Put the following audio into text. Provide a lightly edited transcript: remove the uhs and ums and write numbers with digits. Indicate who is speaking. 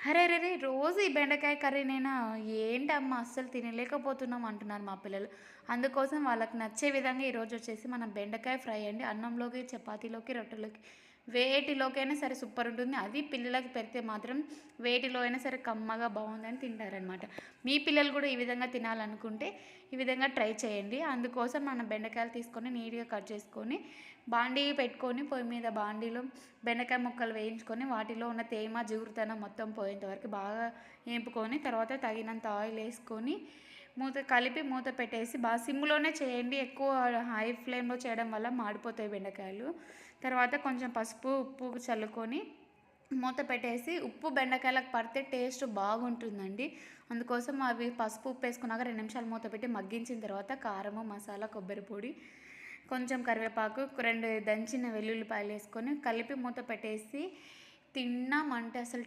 Speaker 1: అరెరెరే! రోజు ఈ బెండకాయ కర్రీనేనా? ఏంటమ్మా అస్సలు తినలేకపోతున్నాం అంటున్నారు మా పిల్లలు. అందుకోసం వాళ్ళకి నచ్చే విధంగా ఈరోజొచ్చేసి మనం బెండకాయ ఫ్రై అండి. అన్నంలోకి, చపాతీలోకి, రొట్టెలోకి వేటిలోకైనా సరే సూపరుంటుంది. అది పిల్లలకి పెడితే మాత్రం వేటిలో అయినా సరే కమ్మగా బావుందని తింటారనమాట. మీ పిల్లలు గూడా ఈ విధంగా తినాలనుకుంటే ఈ విధంగా ట్రై చేయండి. అందుకోసం మనం బెండకాయలు తీసుకొని నీట్‌గా కట్ చేసుకొని, బాండీ పెట్టుకొని పొయ్యి మీద బాండీలో బెండకాయ ముక్కలు వేయించుకొని వాటిలో ఉన్న తేమ, జిగురుతనం మొత్తం పోయేంత వరకు బాగా ఏంపుకొని, తర్వాత తగినంత ఆయిలేసుకొని కలిపి మూత పెట్టేసి బాగా సిమ్‌లోనే చేయండి. ఎక్కువ హై ఫ్లేమ్‌లో చేయడం వల్ల మాడిపోతాయి బెండకాయలు. తర్వాత కొంచెం పసుపు, ఉప్పు చల్లుకొని మూత పెట్టేసి ఉప్పు బెండకాయలకు పడితే టేస్ట్ బాగుంటుందండి. అందుకోసం అవి పసుపు, ఉప్పు వేసుకున్నాక 2 నిమిషాలు మూత పెట్టి మగ్గించిన తర్వాత కారము, మసాలా, కొబ్బరి పొడి, కొంచెం కరివేపాకు, 2 దంచిన వెల్లుల్లిపాయలేసుకొని కలిపి మూత పెట్టేసి తిన్నామంటే అసలు